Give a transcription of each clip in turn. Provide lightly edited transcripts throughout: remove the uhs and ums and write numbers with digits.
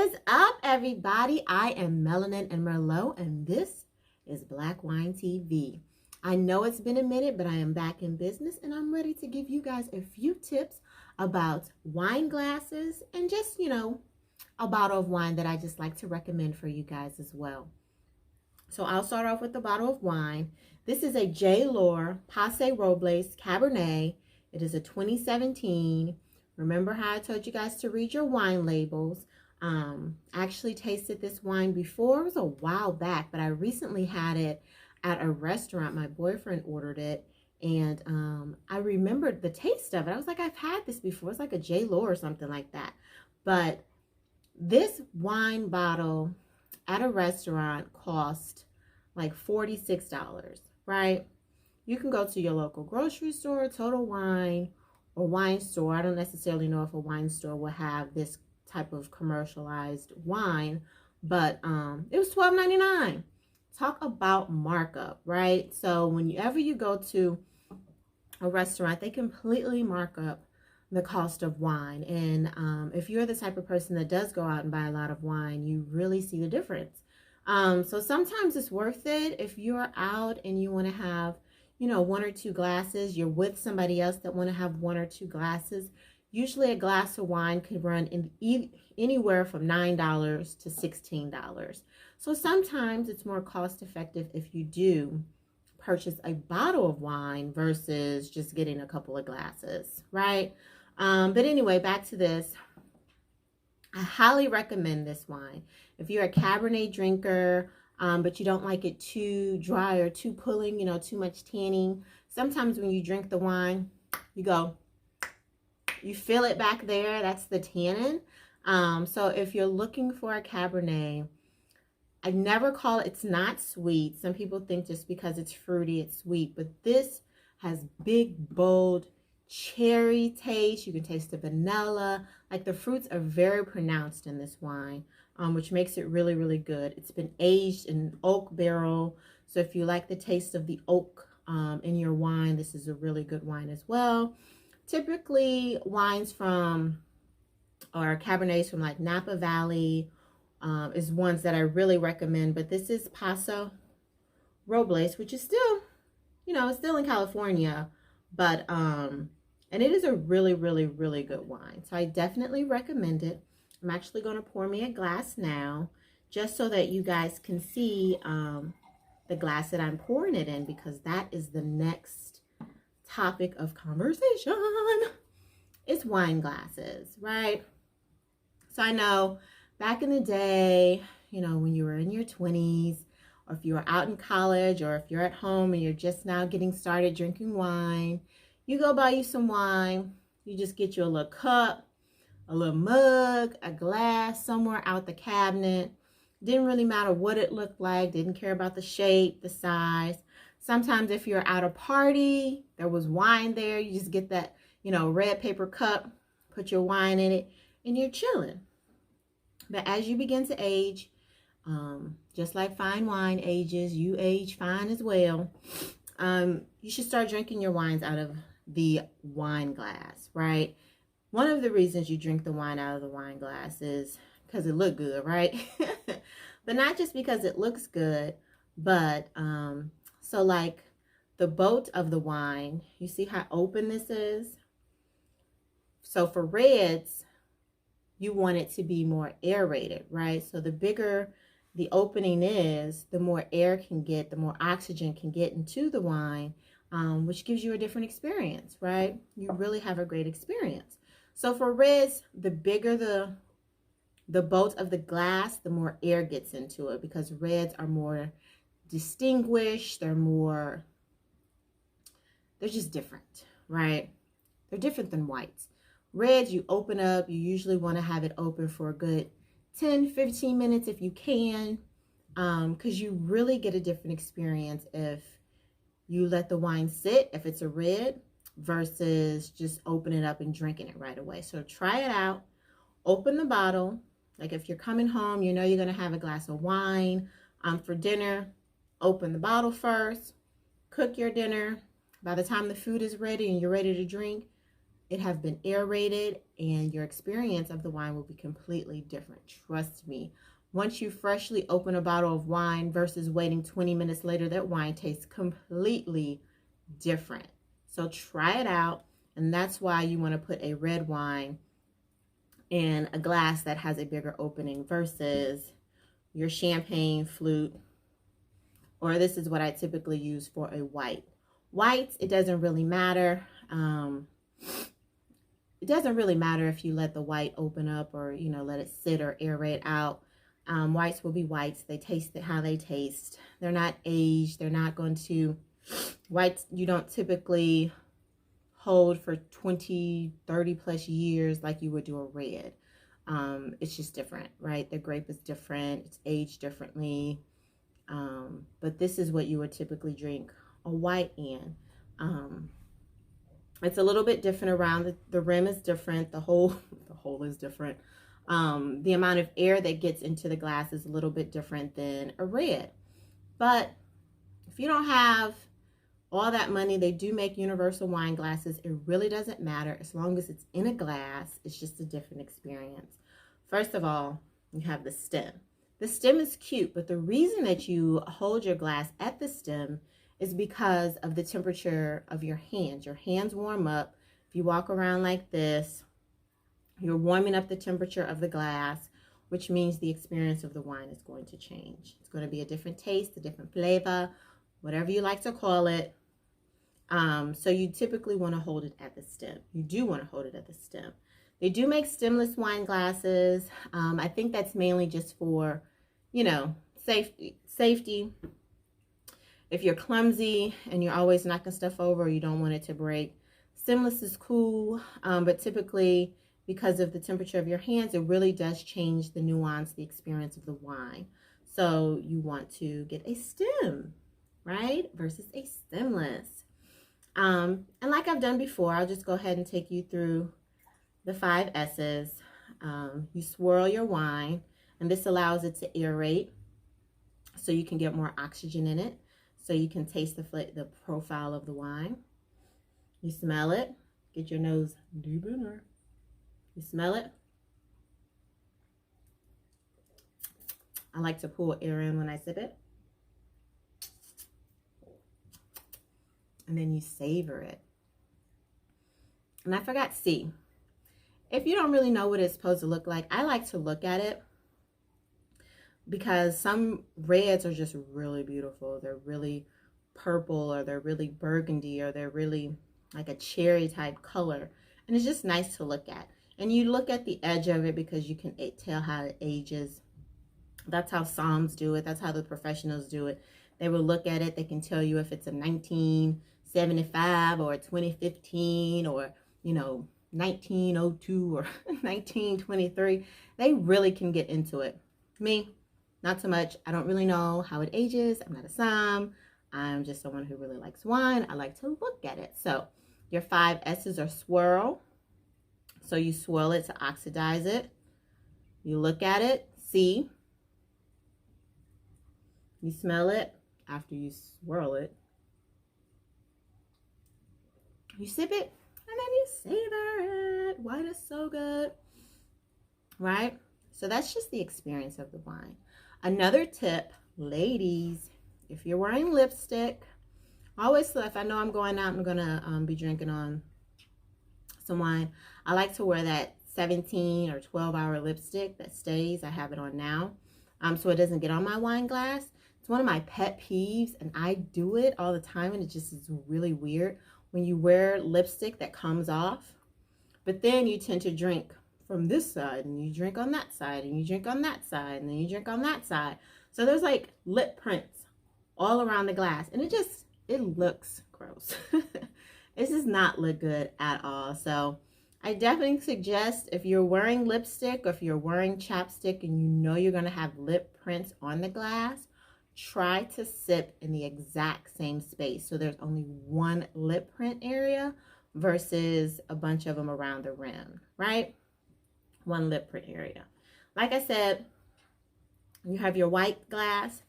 is up, everybody? I am Melanin and Merlot, and this is Black Wine TV. I know it's been a minute, but I am back in business, and I'm ready to give you guys a few tips about wine glasses and just, a bottle of wine that I just like to recommend for you guys as well. So I'll start off with the bottle of wine. This is a J. Lohr Passe Robles Cabernet. It is a 2017. Remember how I told you guys to read your wine labels. I actually tasted this wine before. It was a while back, but I recently had it at a restaurant. My boyfriend ordered it, and I remembered the taste of it. I was like, I've had this before. It's like a J. Lohr or something like that. But this wine bottle at a restaurant cost like $46, right? You can go to your local grocery store, Total Wine, or wine store. I don't necessarily know if a wine store will have this type of commercialized wine, but it was $12.99. Talk about markup, right? So whenever you go to a restaurant, they completely mark up the cost of wine. And if you're the type of person that does go out and buy a lot of wine, you really see the difference. So sometimes it's worth it if you're out and you want to have, one or two glasses. You're with somebody else that want to have one or two glasses. Usually a glass of wine could run anywhere from $9 to $16. So sometimes it's more cost effective if you do purchase a bottle of wine versus just getting a couple of glasses, right? But anyway, back to this. I highly recommend this wine. If you're a Cabernet drinker, but you don't like it too dry or too pulling, too much tanning. Sometimes when you drink the wine, you feel it back there. That's the tannin. So if you're looking for a Cabernet, I never call it, it's not sweet. Some people think just because it's fruity, it's sweet. But this has big, bold cherry taste. You can taste the vanilla. Like the fruits are very pronounced in this wine, which makes it really, really good. It's been aged in an oak barrel. So if you like the taste of the oak in your wine, this is a really good wine as well. Typically wines from, or Cabernets from like Napa Valley is ones that I really recommend. But this is Paso Robles, which is still, it's still in California. But, and it is a really, really, really good wine. So I definitely recommend it. I'm actually going to pour me a glass now, just so that you guys can see the glass that I'm pouring it in, because that is the next topic of conversation. It's wine glasses, right? So I know back in the day, when you were in your 20s, or if you were out in college, or if you're at home and you're just now getting started drinking wine, you go buy you some wine, you just get you a little cup, a little mug, a glass somewhere out the cabinet. Didn't really matter what it looked like, didn't care about the shape, the size. Sometimes if you're at a party, there was wine there, you just get that, red paper cup, put your wine in it, and you're chilling. But as you begin to age, just like fine wine ages, you age fine as well. You should start drinking your wines out of the wine glass, right? One of the reasons you drink the wine out of the wine glass is because it look good, right? But not just because it looks good, but so like the boat of the wine, you see how open this is? So for reds, you want it to be more aerated, right? So the bigger the opening is, the more air can get, the more oxygen can get into the wine, which gives you a different experience, right? You really have a great experience. So for reds, the bigger the boat of the glass, the more air gets into it, because reds are more distinguished. They're just different, right? They're different than whites. Reds, you open up, you usually want to have it open for a good 10-15 minutes if you can, because you really get a different experience if you let the wine sit, if it's a red, versus just open it up and drinking it right away. So try it out. Open the bottle. Like if you're coming home, you're going to have a glass of wine for dinner. Open the bottle first. Cook your dinner. By the time the food is ready and you're ready to drink, it have been aerated, and your experience of the wine will be completely different. Trust me. Once you freshly open a bottle of wine versus waiting 20 minutes later, that wine tastes completely different. So try it out. And that's why you want to put a red wine in a glass that has a bigger opening versus your champagne flute, or this is what I typically use for a white. Whites, it doesn't really matter. It doesn't really matter if you let the white open up or, let it sit or aerate out. Whites will be whites. They taste it how they taste. They're not aged. They're not going to, whites you don't typically hold for 20, 30 plus years like you would do a red. It's just different, right? The grape is different. It's aged differently. But this is what you would typically drink a white in. It's a little bit different around the rim is different. The hole is different. The amount of air that gets into the glass is a little bit different than a red. But if you don't have all that money, they do make universal wine glasses. It really doesn't matter as long as it's in a glass. It's just a different experience. First of all, you have the stem. The stem is cute, but the reason that you hold your glass at the stem is because of the temperature of your hands. Your hands warm up. If you walk around like this, you're warming up the temperature of the glass, which means the experience of the wine is going to change. It's going to be a different taste, a different flavor, whatever you like to call it. So you typically want to hold it at the stem. You do want to hold it at the stem. They do make stemless wine glasses. I think that's mainly just for, safety. If you're clumsy and you're always knocking stuff over, or you don't want it to break, stemless is cool. But typically, because of the temperature of your hands, it really does change the nuance, the experience of the wine. So you want to get a stem, right? Versus a stemless. And like I've done before, I'll just go ahead and take you through the 5 S's. You swirl your wine, and this allows it to aerate so you can get more oxygen in it, so you can taste the profile of the wine. You smell it. Get your nose deep in there. You smell it. I like to pull air in when I sip it. And then you savor it. And I forgot C. If you don't really know what it's supposed to look like, I like to look at it because some reds are just really beautiful. They're really purple, or they're really burgundy, or they're really like a cherry type color. And it's just nice to look at. And you look at the edge of it because you can tell how it ages. That's how Psalms do it. That's how the professionals do it. They will look at it. They can tell you if it's a 1975 or a 2015 or, 1902 or 1923. They really can get into it. Me, not so much. I don't really know how it ages. I'm not a som. I'm just someone who really likes wine. I like to look at it. So your 5 S's are swirl. So you swirl it to oxidize it. You look at it, see. You smell it after you swirl it. You sip it, and then you savor it. Wine is so good, right? So that's just the experience of the wine. Another tip, ladies, if you're wearing lipstick, always, if I know I'm going out, I'm going to be drinking on some wine, I like to wear that 17 or 12-hour lipstick that stays. I have it on now, so it doesn't get on my wine glass. It's one of my pet peeves, and I do it all the time, and it just is really weird when you wear lipstick that comes off, but then you tend to drink from this side, and you drink on that side, and you drink on that side, and then you drink on that side. So there's like lip prints all around the glass, and it looks gross. It does not look good at all. So I definitely suggest, if you're wearing lipstick or if you're wearing chapstick and you know you're going to have lip prints on the glass, try to sip in the exact same space. So there's only one lip print area versus a bunch of them around the rim, right? One lip print area. Like I said, you have your white glass.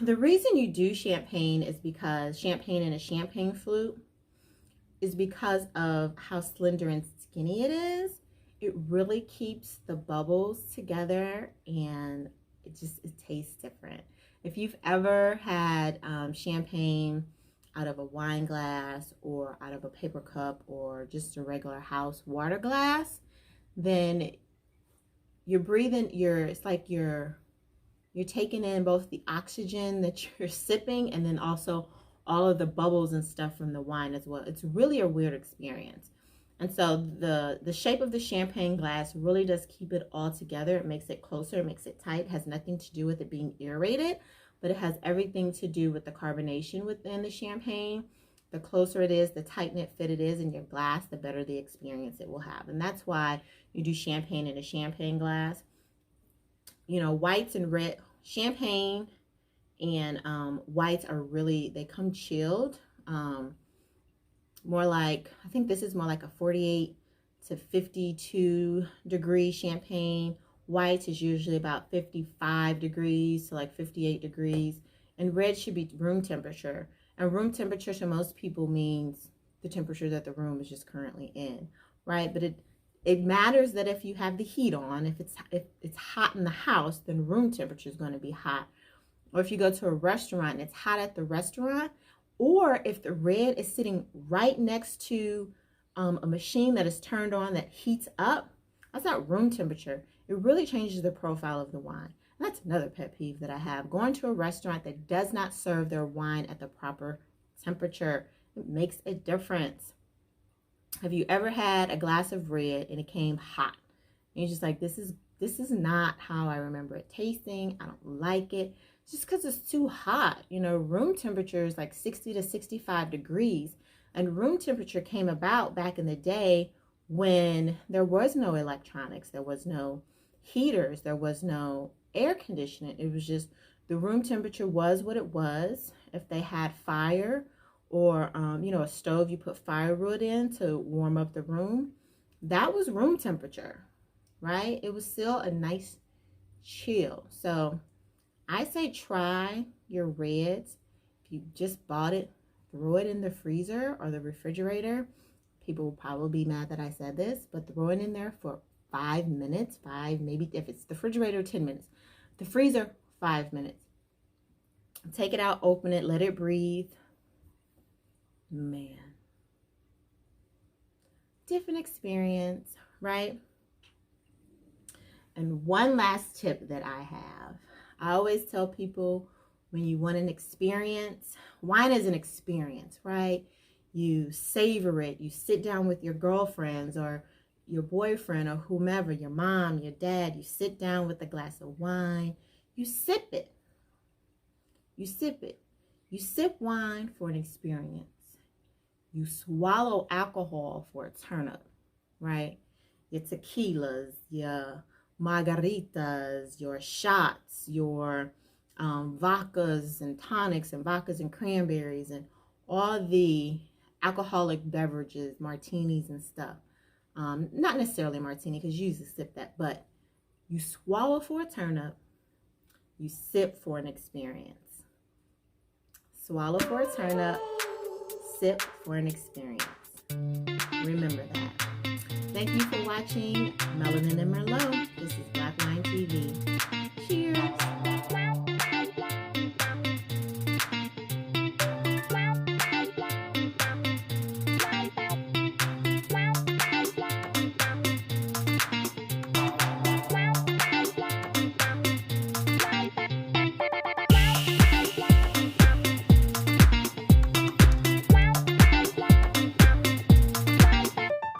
The reason you do champagne is because champagne in a champagne flute, is because of how slender and skinny it is. It really keeps the bubbles together, and it tastes different. If you've ever had champagne out of a wine glass or out of a paper cup or just a regular house water glass, then you're breathing, it's like you're taking in both the oxygen that you're sipping and then also all of the bubbles and stuff from the wine as well. It's really a weird experience. And so the shape of the champagne glass really does keep it all together. It makes it closer, it makes it tight. It has nothing to do with it being aerated, but it has everything to do with the carbonation within the champagne. The closer it is, the tight knit fit it is in your glass, the better the experience it will have. And that's why you do champagne in a champagne glass. You know, whites and red, champagne and whites are really, they come chilled. More like, I think this is more like a 48 to 52 degree champagne. Whites is usually about 55 degrees to like 58 degrees. And red should be room temperature. And room temperature to most people means the temperature that the room is just currently in, right? But it matters that if you have the heat on, if it's hot in the house, then room temperature is going to be hot. Or if you go to a restaurant and it's hot at the restaurant, or if the red is sitting right next to a machine that is turned on that heats up, that's not room temperature. It really changes the profile of the wine. And that's another pet peeve that I have. Going to a restaurant that does not serve their wine at the proper temperature, it makes a difference. Have you ever had a glass of red and it came hot? And you're just like, this is not how I remember it tasting. I don't like it. Just because it's too hot. You know, room temperature is like 60 to 65 degrees. And room temperature came about back in the day when there was no electronics. There was no heaters. There was no air conditioning. It was just the room temperature was what it was. If they had fire or, you know, a stove you put firewood in to warm up the room, that was room temperature, right? It was still a nice chill. So I say try your reds. If you just bought it, throw it in the freezer or the refrigerator. People will probably be mad that I said this, but throw it in there for 5 minutes, maybe if it's the refrigerator, 10 minutes. The freezer, 5 minutes. Take it out, open it, let it breathe. Man. Different experience, right? And one last tip that I have. I always tell people when you want an experience, wine is an experience, right? You savor it. You sit down with your girlfriends or your boyfriend or whomever, your mom, your dad. You sit down with a glass of wine. You sip it. You sip it. You sip wine for an experience. You swallow alcohol for a turn up, right? Your tequilas, your margaritas, your shots, your vodkas and tonics and vodkas and cranberries and all the alcoholic beverages, martinis and stuff. Not necessarily martini because you usually sip that, but you swallow for a turn up, you sip for an experience. Swallow for a turn up, sip for an experience. Remember that. Thank you for watching Melanin and Merlot. This is Black Wine TV.